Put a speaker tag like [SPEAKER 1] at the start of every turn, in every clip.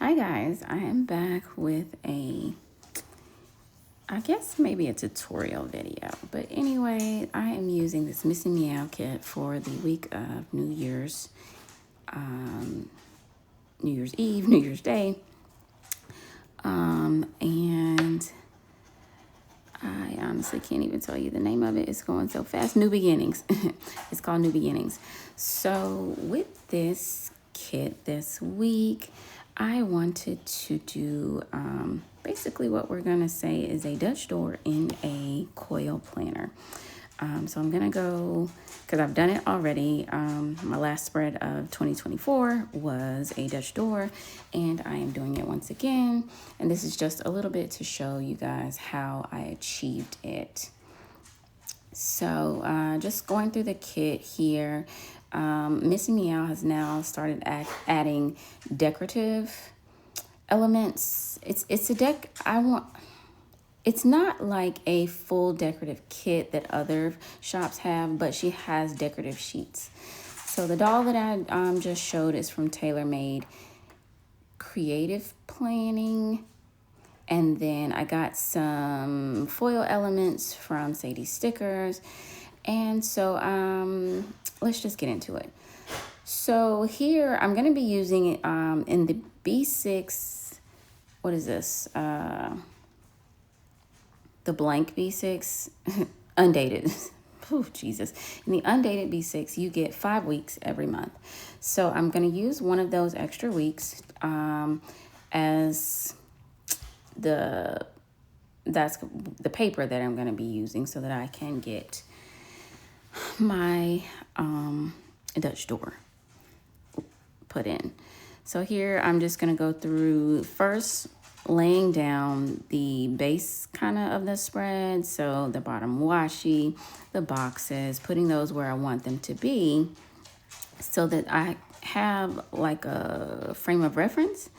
[SPEAKER 1] Hi guys, I am back with I guess maybe a tutorial video. But anyway, I am using this Missing Meow kit for the week of New Year's Eve, New Year's Day. And I honestly can't even tell you the name of it. It's going so fast. New Beginnings. It's called New Beginnings. So with this kit this week, I wanted to do basically what we're going to say is a Dutch door in a coil planner. So I'm going to go, because I've done it already. My last spread of 2024 was a Dutch door, and I am doing it once again. And this is just a little bit to show you guys how I achieved it. So just going through the kit here, Missing Meow has now started adding decorative elements. It's a deck it's not like a full decorative kit that other shops have, but she has decorative sheets. So the doll that I just showed is from TaylorMade Creative Planning. And then I got some foil elements from Sadie Stickers. And so let's just get into it. So here I'm going to be using it in the B6. What is this? The blank B6, undated. Oh, Jesus. In the undated B6, you get 5 weeks every month. So I'm going to use one of those extra weeks as that's the paper that I'm going to be using so that I can get my Dutch door put in. So here I'm just going to go through first laying down the base kind of the spread. So the bottom washi, the boxes, putting those where I want them to be so that I have like a frame of reference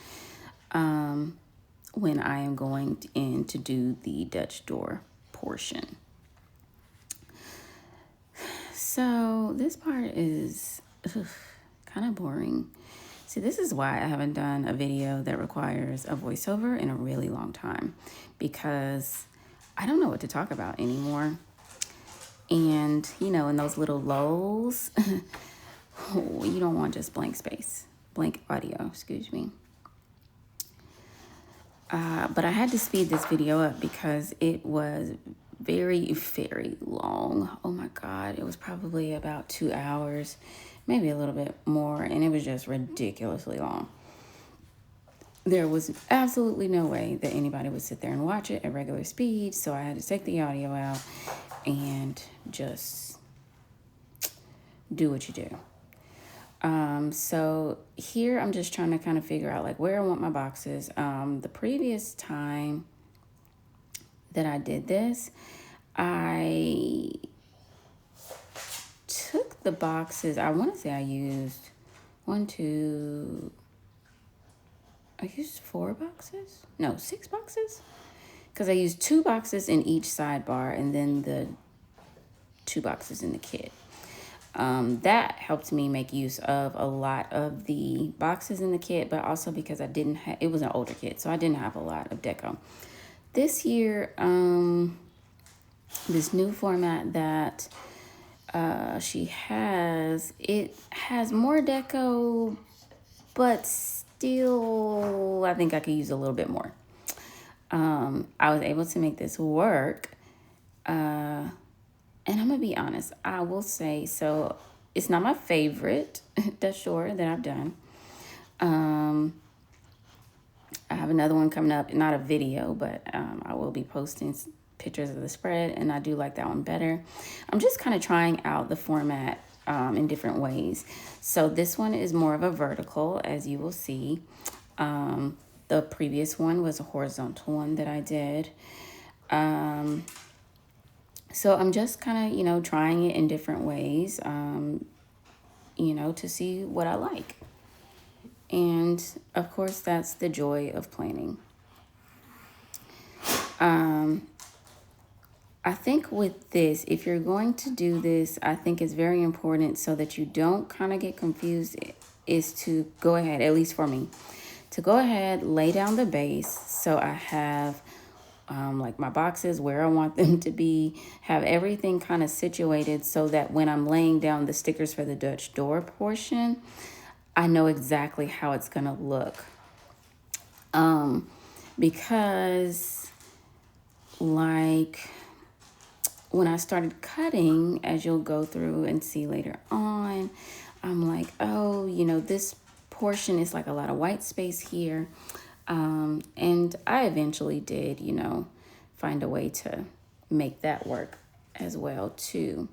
[SPEAKER 1] when I am going in to do the Dutch door portion. So this part is kind of boring. See, this is why I haven't done a video that requires a voiceover in a really long time, because I don't know what to talk about anymore. And, you know, in those little lulls, you don't want just blank space, blank audio, excuse me. But I had to speed this video up because it was very, very long. Oh my God, it was probably about 2 hours, maybe a little bit more, and it was just ridiculously long. There was absolutely no way that anybody would sit there and watch it at regular speed, so I had to take the audio out and just do what you do. So here I'm just trying to kind of figure out like where I want my boxes. The previous time that I did this, I took the boxes. I want to say I used I used 4 boxes? No, 6 boxes? Because I used 2 boxes in each sidebar and then the 2 boxes in the kit. That helped me make use of a lot of the boxes in the kit, but also because I didn't have, it was an older kit, so I didn't have a lot of deco. This year, this new format that she has, it has more deco, but still, I think I could use a little bit more. I was able to make this work. And I'm going to be honest, I will say, so it's not my favorite Dutch door that I've done. I have another one coming up, not a video, but I will be posting pictures of the spread, and I do like that one better. I'm just kind of trying out the format in different ways. So this one is more of a vertical, as you will see. The previous one was a horizontal one that I did. So I'm just kind of, you know, trying it in different ways, you know, to see what I like. And of course, that's the joy of planning. I think with this, if you're going to do this, I think it's very important so that you don't kind of get confused, is to go ahead, at least for me, to go ahead, lay down the base. So I have like my boxes where I want them to be, have everything kind of situated so that when I'm laying down the stickers for the Dutch door portion, I know exactly how it's going to look. Because like when I started cutting, as you'll go through and see later on, I'm like, oh, this portion is like a lot of white space here. And I eventually did, find a way to make that work as well too.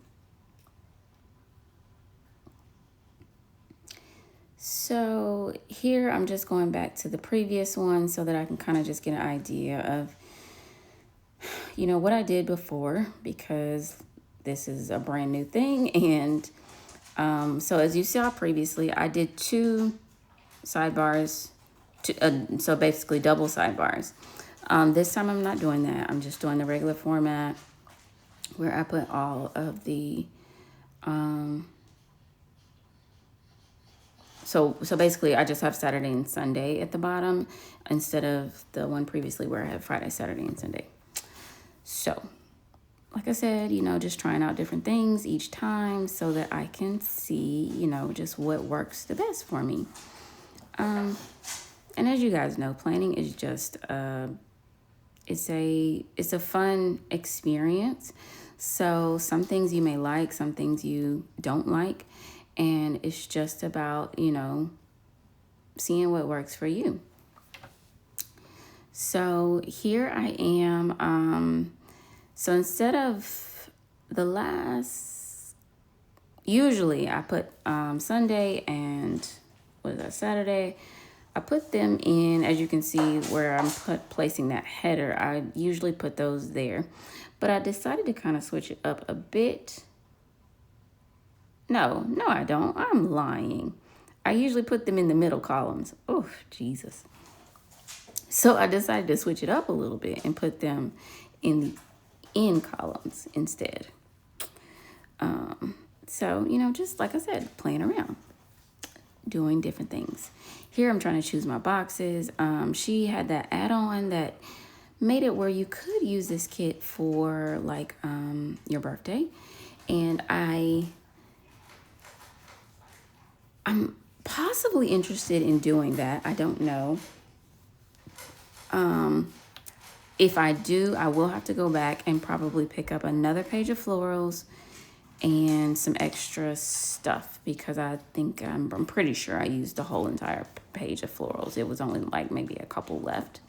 [SPEAKER 1] So here I'm just going back to the previous one so that I can kind of just get an idea of, what I did before, because this is a brand new thing. And so as you saw previously, I did 2 sidebars, so basically double sidebars. This time I'm not doing that. I'm just doing the regular format where I put all of the, so basically I just have Saturday and Sunday at the bottom instead of the one previously where I had Friday, Saturday, and Sunday. So like I said, just trying out different things each time so that I can see, just what works the best for me. And as you guys know, planning is just, it's a fun experience. So some things you may like, some things you don't like. And it's just about, seeing what works for you. So here I am. So instead of the last, usually I put Sunday and Saturday. I put them in, as you can see, where I'm placing that header. I usually put those there, but I decided to kind of switch it up a bit. No, I don't. I'm lying. I usually put them in the middle columns. Oh, Jesus. So I decided to switch it up a little bit and put them in the end columns instead. So, just like I said, playing around, doing different things. Here I'm trying to choose my boxes. She had that add-on that made it where you could use this kit for like your birthday. And I'm possibly interested in doing that. I don't know. If I do, I will have to go back and probably pick up another page of florals and some extra stuff, because I think I'm pretty sure I used the whole entire page of florals. It was only like maybe a couple left.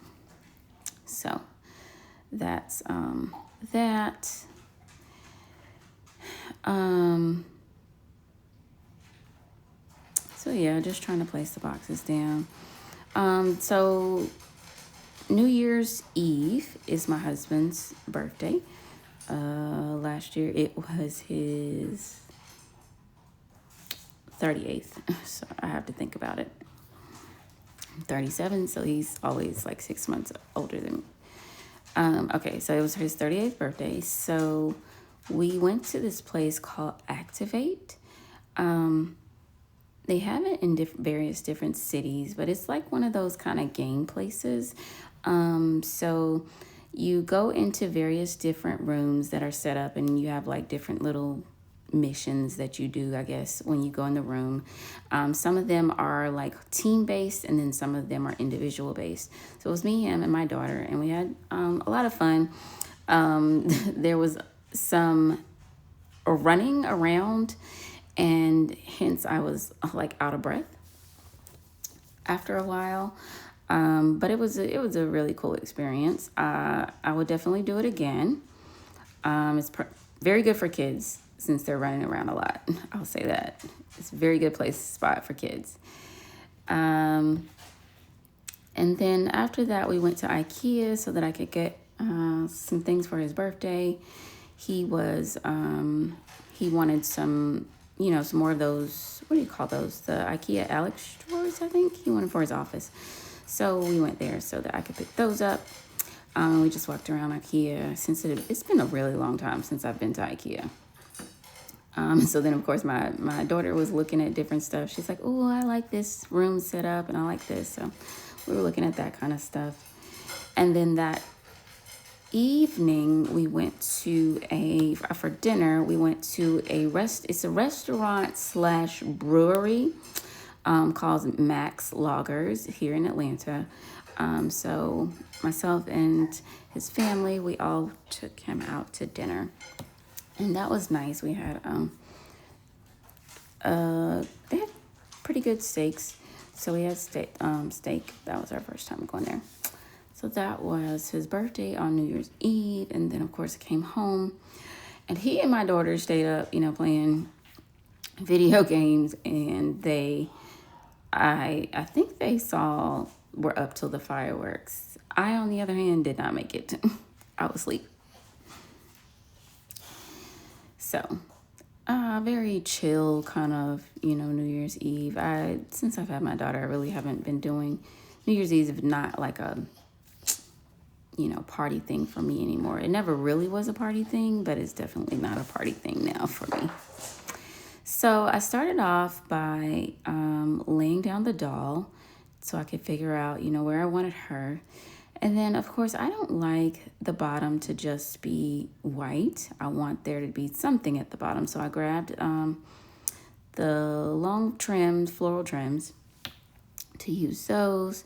[SPEAKER 1] So that's that. So yeah, just trying to place the boxes down. So New Year's Eve is my husband's birthday. Last year it was his 38th, so I have to think about it. I'm 37, so he's always like 6 months older than me. Okay, so it was his 38th birthday. So we went to this place called Activate. They have it in various different cities, but it's like one of those kind of game places. So you go into various different rooms that are set up, and you have like different little missions that you do, I guess, when you go in the room. Some of them are like team based, and then some of them are individual based. So it was me, him, and my daughter, and we had a lot of fun. There was some running around, and hence I was like out of breath after a while. But it was a really cool experience. I would definitely do it again. It's very good for kids since they're running around a lot. I'll say that. It's a very good spot for kids. And then after that, we went to IKEA so that I could get some things for his birthday. He wanted some, some more of those, what do you call those? The IKEA Alex drawers, I think. He wanted for his office. So we went there so that I could pick those up. We just walked around IKEA since it's been a really long time since I've been to IKEA. So then, of course, my daughter was looking at different stuff. She's like, oh, I like this room set up, and I like this. So we were looking at that kind of stuff. And then that evening we went to for dinner, we went to it's a restaurant slash brewery called Max Loggers here in Atlanta. So myself and his family, we all took him out to dinner, and that was nice. We had they had pretty good steaks, so we had steak. That was our first time going there. So that was his birthday on New Year's Eve, and then of course I came home, and he and my daughter stayed up, playing video games, and I think they were up till the fireworks. I, on the other hand, did not make it. I was asleep. So, very chill kind of, New Year's Eve. Since I've had my daughter, I really haven't been doing New Year's Eve, not like a, party thing for me anymore. It never really was a party thing, but it's definitely not a party thing now for me. So I started off by laying down the doll so I could figure out, where I wanted her. And then, of course, I don't like the bottom to just be white. I want there to be something at the bottom. So I grabbed the long floral trims to use those.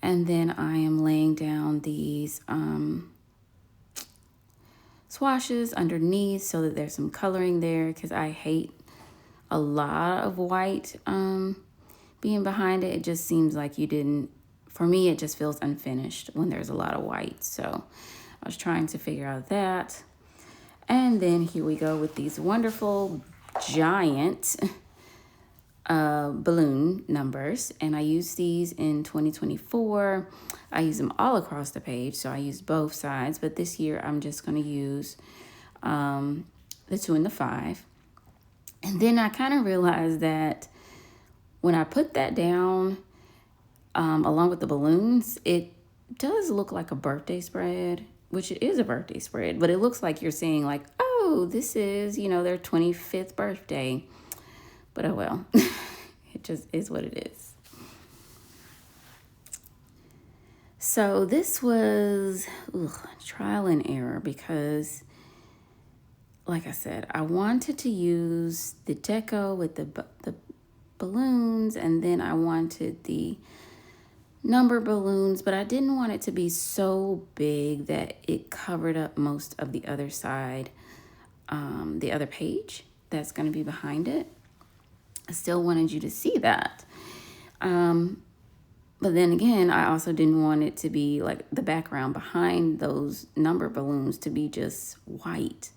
[SPEAKER 1] And then I am laying down these swashes underneath so that there's some coloring there, because I hate a lot of white being behind it. It just seems like for me, it just feels unfinished when there's a lot of white. So I was trying to figure out that. And then here we go with these wonderful giant balloon numbers. And I use these in 2024. I use them all across the page, so I use both sides. But this year, I'm just going to use the 2 and the 5. And then I kind of realized that when I put that down, along with the balloons, it does look like a birthday spread, which it is a birthday spread, but it looks like you're saying like, oh, this is, their 25th birthday. But oh well, it just is what it is. So this was trial and error, because like I said, I wanted to use the deco with the balloons, and then I wanted the number balloons, but I didn't want it to be so big that it covered up most of the other side, the other page that's going to be behind it. I still wanted you to see that. But then again, I also didn't want it to be like the background behind those number balloons to be just white.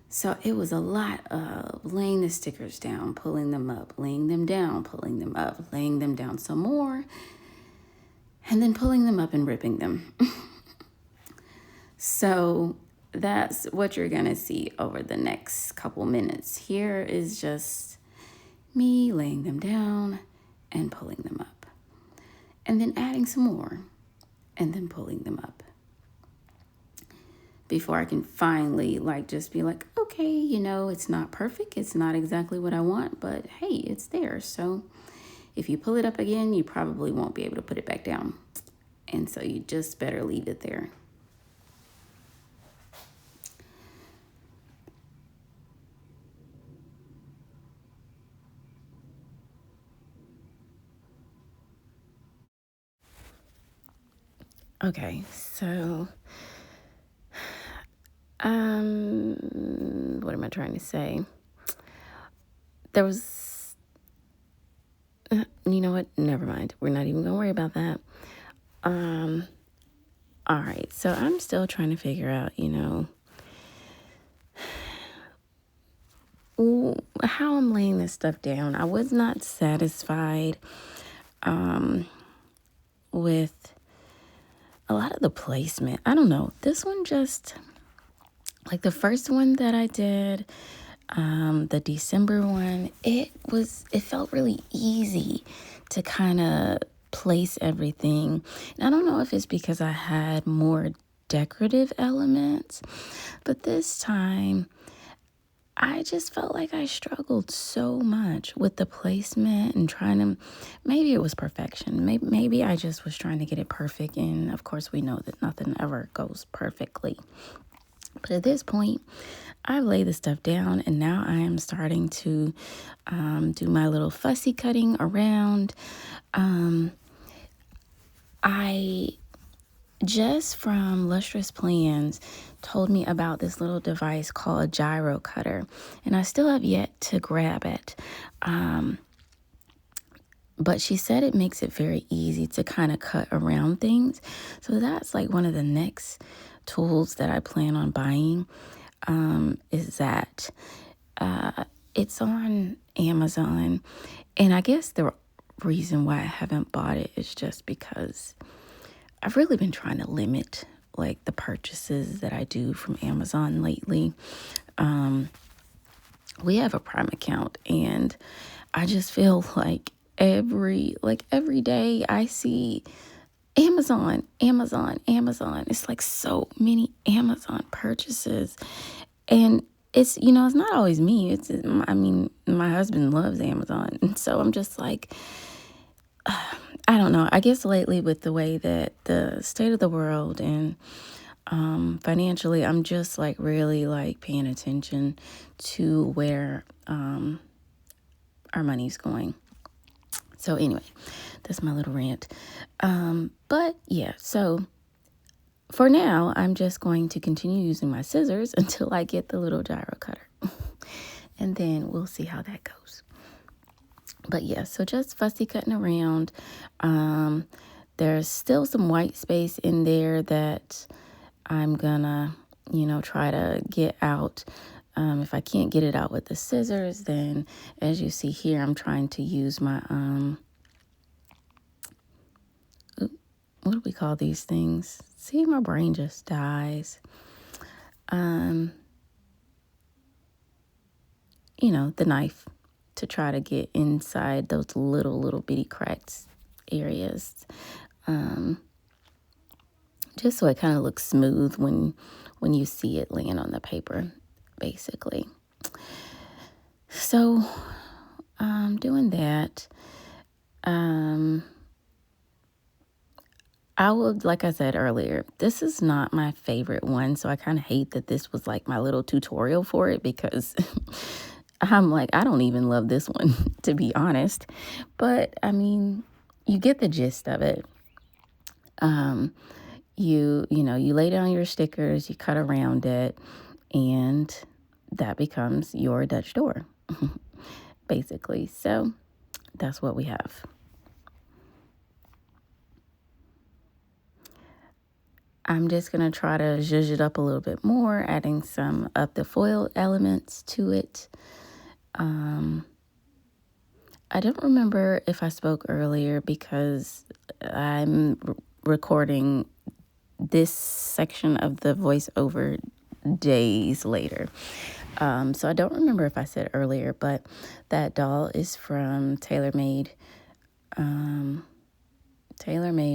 [SPEAKER 1] So it was a lot of laying the stickers down, pulling them up, laying them down, pulling them up, laying them down some more, and then pulling them up and ripping them. So that's what you're going to see over the next couple minutes. Here is just me laying them down and pulling them up, and then adding some more, and then pulling them up, before I can finally just be like, okay, it's not perfect. It's not exactly what I want, but hey, it's there. So if you pull it up again, you probably won't be able to put it back down. And so you just better leave it there. Okay, so what am I trying to say? There was, you know what? Never mind. We're not even gonna worry about that. All right. So I'm still trying to figure out, how I'm laying this stuff down. I was not satisfied, with a lot of the placement. I don't know. This one just, like the first one that I did, the December one, it felt really easy to kind of place everything. And I don't know if it's because I had more decorative elements, but this time I just felt like I struggled so much with the placement and trying to, maybe it was perfection. Maybe I just was trying to get it perfect. And of course, we know that nothing ever goes perfectly. But at this point, I've laid the stuff down, and now I am starting to do my little fussy cutting around. I just from Lustrous Plans told me about this little device called a gyro cutter, and I still have yet to grab it. But she said it makes it very easy to kind of cut around things. So that's like one of the next tools that I plan on buying, is that it's on Amazon. And I guess the reason why I haven't bought it is just because I've really been trying to limit like the purchases that I do from Amazon lately. We have a Prime account, and I just feel like every day I see Amazon. It's like so many Amazon purchases. And it's, it's not always me. I mean, my husband loves Amazon. And so I'm just like, I don't know. I guess lately with the way that the state of the world and financially, I'm just like really like paying attention to where our money's going. So anyway, that's my little rant. But yeah, so for now, I'm just going to continue using my scissors until I get the little gyro cutter. And then we'll see how that goes. But yeah, so just fussy cutting around. There's still some white space in there that I'm gonna, try to get out. If I can't get it out with the scissors, then as you see here, I'm trying to use my, what do we call these things? See, my brain just dies. The knife to try to get inside those little bitty cracks areas. Just so it kind of looks smooth when you see it laying on the paper, basically. So, doing that. I would, like I said earlier, this is not my favorite one, so I kind of hate that this was like my little tutorial for it, because I'm like, I don't even love this one, to be honest. But, I mean, you get the gist of it. You lay down your stickers, you cut around it, and that becomes your Dutch door, basically. So that's what we have. I'm just going to try to zhuzh it up a little bit more, adding some of the foil elements to it. I don't remember if I spoke earlier because I'm recording this section of the voiceover days later. So I don't remember if I said earlier, but that doll is from TaylorMade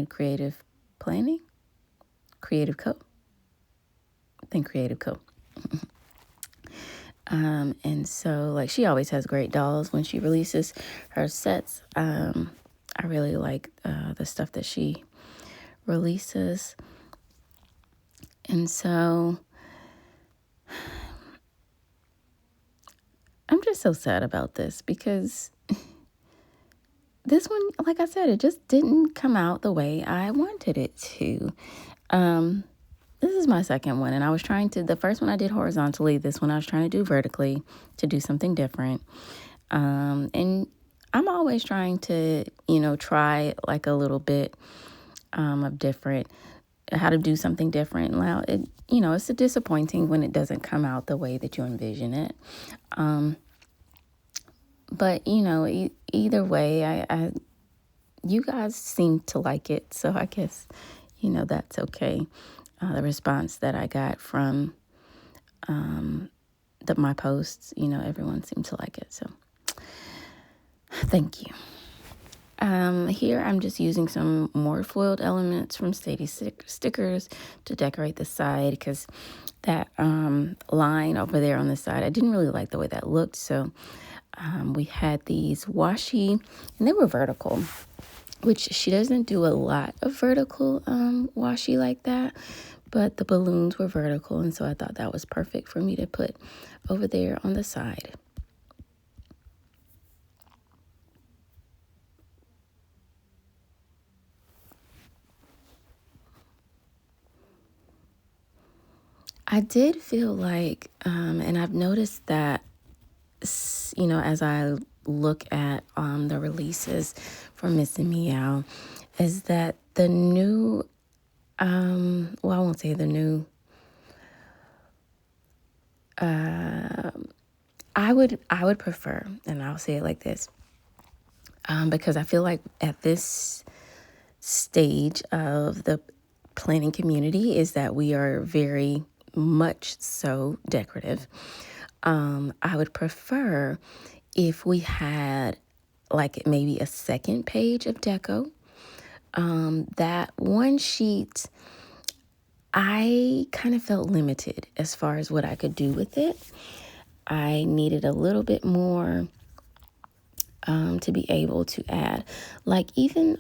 [SPEAKER 1] Creative Planning? Creative Co. I think Creative Co. And so like she always has great dolls when she releases her sets. I really like the stuff that she releases. And so I'm just so sad about this because this one, like I said, it just didn't come out the way I wanted it to. This is my second one, and I was trying to, the first one I did horizontally, this one I was trying to do vertically to do something different. And I'm always trying to, try like a little bit of different, how to do something different. Now, it's disappointing when it doesn't come out the way that you envision it. But, either way, you guys seem to like it, so I guess, that's okay. The response that I got from my posts, everyone seemed to like it. So thank you. Here I'm just using some more foiled elements from Stickers to decorate the side, because that line over there on the side, I didn't really like the way that looked. So we had these washi, and they were vertical, which she doesn't do a lot of vertical washi like that, but the balloons were vertical, and so I thought that was perfect for me to put over there on the side. I did feel like, and I've noticed that, as I look at the releases for Miss and Meow, is that the new, well, I won't say the new, I would prefer, and I'll say it like this, because I feel like at this stage of the planning community is that we are very much so decorative. I would prefer if we had like maybe a second page of deco. That one sheet, I kind of felt limited as far as what I could do with it. I needed a little bit more to be able to add, like even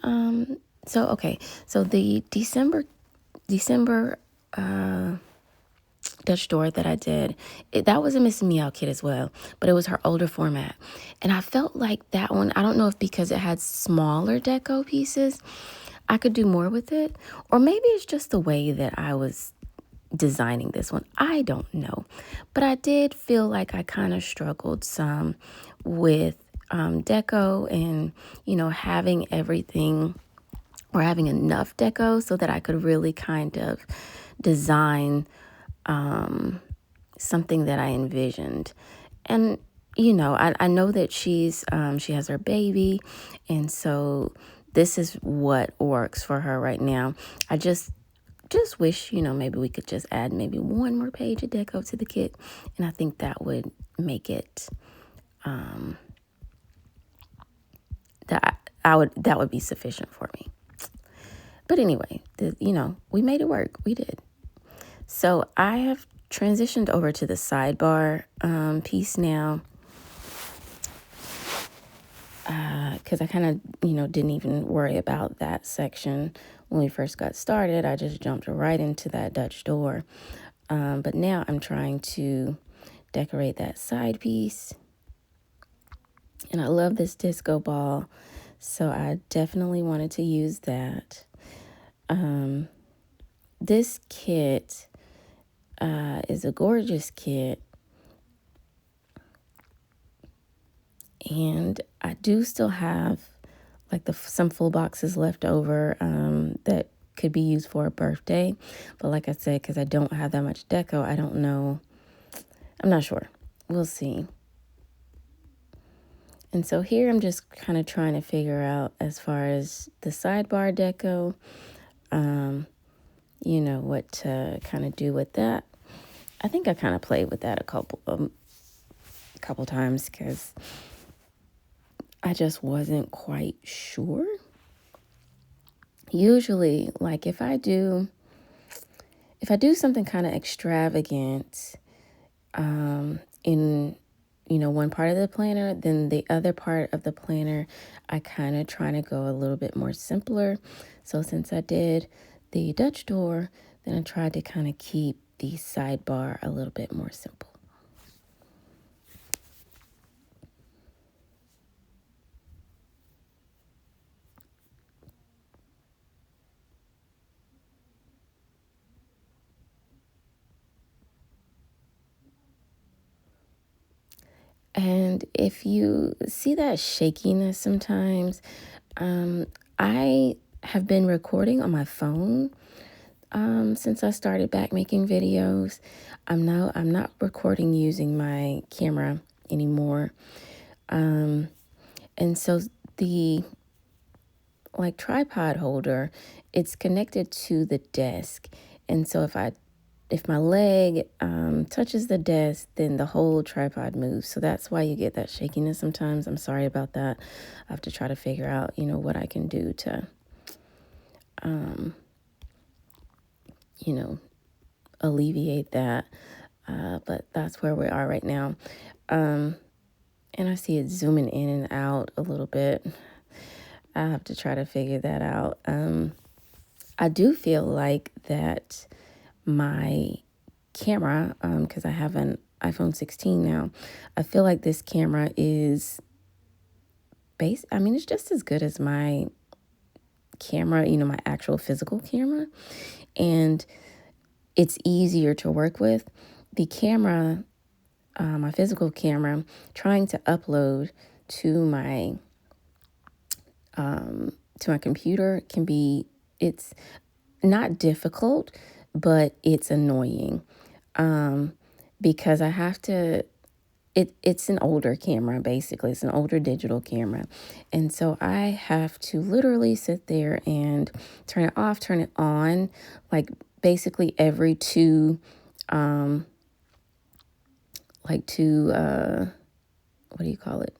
[SPEAKER 1] so the December Dutch door that I did, that was a Miss Meow kit as well, but it was her older format. And I felt like that one, I don't know if because it had smaller deco pieces, I could do more with it. Or maybe it's just the way that I was designing this one. I don't know. But I did feel like I kind of struggled some with deco and, having everything or having enough deco so that I could really kind of design something that I envisioned. And I know that she has her baby, and so this is what works for her right now. I just wish, maybe we could just add maybe one more page of deco to the kit, and I think that would make it that would be sufficient for me. But anyway, we made it work. We did. So I have transitioned over to the sidebar piece now, because I kind of, didn't even worry about that section when we first got started. I just jumped right into that Dutch door. But now I'm trying to decorate that side piece. And I love this disco ball, so I definitely wanted to use that. This kit is a gorgeous kit, and I do still have like some full boxes left over that could be used for a birthday, but like I said, because I don't have that much deco, I don't know. I'm not sure. We'll see. And so here I'm just kind of trying to figure out, as far as the sidebar deco, what to kind of do with that. I think I kind of played with that a couple times because I just wasn't quite sure. Usually, like if I do something kind of extravagant in one part of the planner, then the other part of the planner I kind of try to go a little bit more simpler. So since I did the Dutch door, then I tried to kind of keep the sidebar a little bit more simple. And if you see that shakiness sometimes, I have been recording on my phone since I started back making videos. I'm not recording using my camera anymore. And so the tripod holder, it's connected to the desk. And so if I if my leg touches the desk, then the whole tripod moves. So that's why you get that shakiness sometimes. I'm sorry about that. I have to try to figure out, what I can do to, you know, alleviate that. But that's where we are right now. And I see it zooming in and out a little bit. I have to try to figure that out. I do feel like that my camera, because I have an iPhone 16 now, I feel like this camera is it's just as good as my camera, my actual physical camera. And it's easier to work with. The camera, my physical camera, trying to upload to my computer it's not difficult, but it's annoying, because I have to, it's an older camera, basically. It's an older digital camera. And so I have to literally sit there and turn it off, turn it on, like basically every two, what do you call it?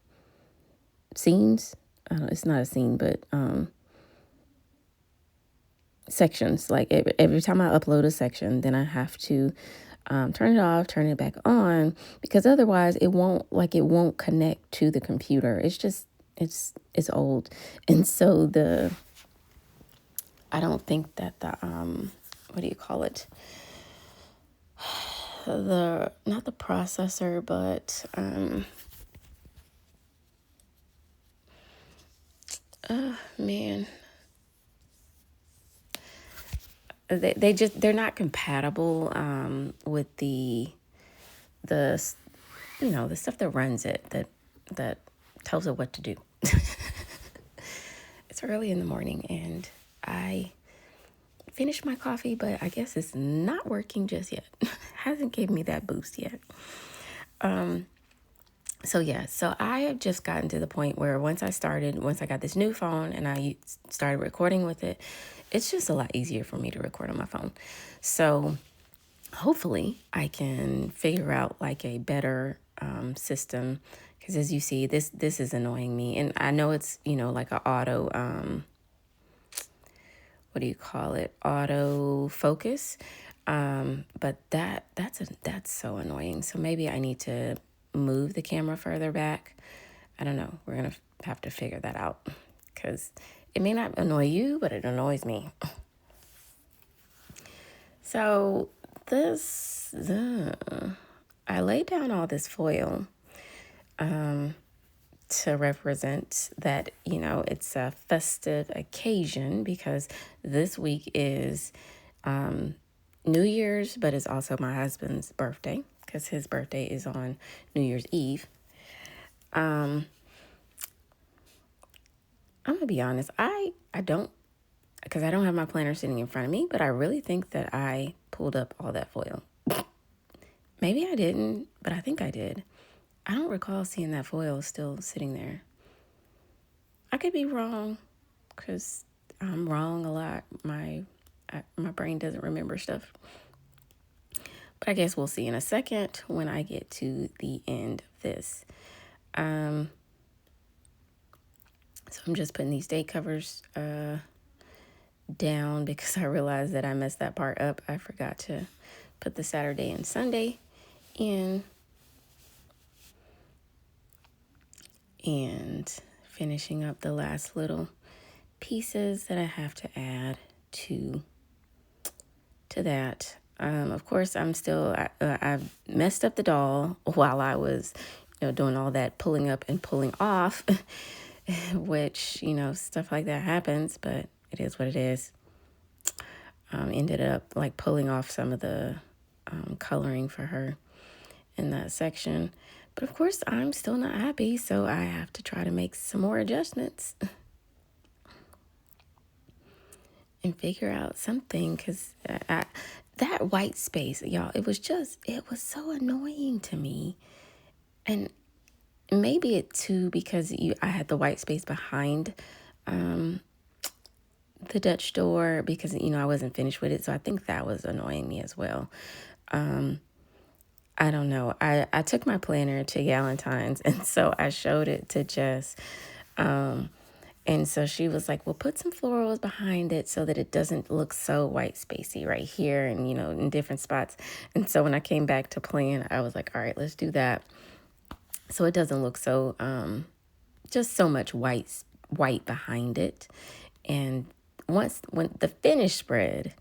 [SPEAKER 1] Scenes? It's not a scene, but sections. Like every time I upload a section, then I have to turn it off, turn it back on, because otherwise it won't connect to the computer. It's just it's old. And so I don't think that the what do you call it? Not the processor, but man, they're not compatible with the the stuff that runs it, that tells it what to do. It's early in the morning and I finished my coffee, but I guess it's not working just yet. Hasn't given me that boost yet. So I have just gotten to the point where once I got this new phone and I started recording with it, it's just a lot easier for me to record on my phone. So hopefully I can figure out like a better system, because as you see, this is annoying me. And I know it's, like an auto, what do you call it? Auto focus. But that's so annoying. So maybe I need to move the camera further back. I don't know. We're going to have to figure that out, because it may not annoy you, but it annoys me. So I laid down all this foil to represent that, it's a festive occasion, because this week is New Year's, but it's also my husband's birthday, because his birthday is on New Year's Eve. I'm going to be honest. I don't, because I don't have my planner sitting in front of me, but I really think that I pulled up all that foil. Maybe I didn't, but I think I did. I don't recall seeing that foil still sitting there. I could be wrong, because I'm wrong a lot. My brain doesn't remember stuff. But I guess we'll see in a second when I get to the end of this. So I'm just putting these date covers down, because I realized that I messed that part up. I forgot to put the Saturday and Sunday in. And finishing up the last little pieces that I have to add to that. Of course, I've messed up the doll while I was, doing all that pulling up and pulling off, which, stuff like that happens, but it is what it is. Ended up like pulling off some of the coloring for her in that section. But of course, I'm still not happy, so I have to try to make some more adjustments and figure out something, because that white space, y'all, it was so annoying to me. And maybe it too, because I had the white space behind the Dutch door because, I wasn't finished with it. So I think that was annoying me as well. I don't know. I took my planner to Galentine's, and so I showed it to Jess. And so she was like, well, put some florals behind it so that it doesn't look so white spacey right here and, in different spots. And so when I came back to plan, I was like, all right, let's do that. So it doesn't look so, just so much white behind it. And when the finished spread,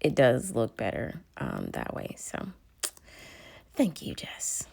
[SPEAKER 1] it does look better that way. So thank you, Jess.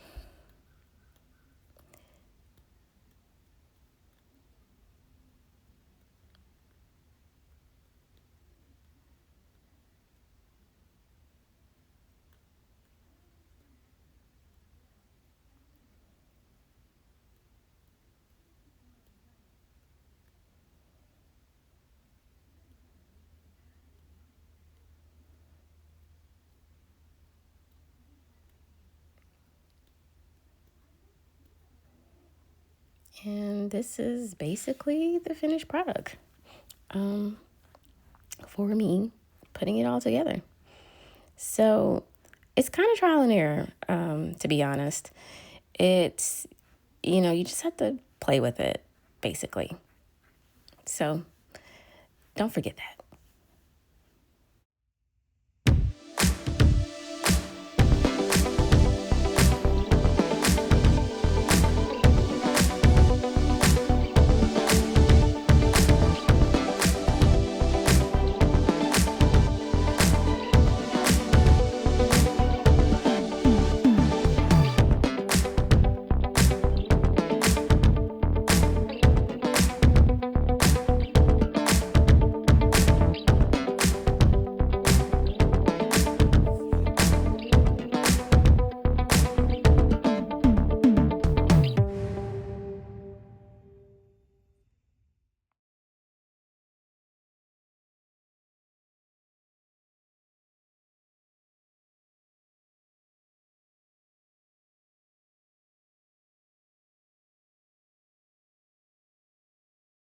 [SPEAKER 1] And this is basically the finished product for me, putting it all together. So it's kind of trial and error, to be honest. It's, you just have to play with it, basically. So don't forget that.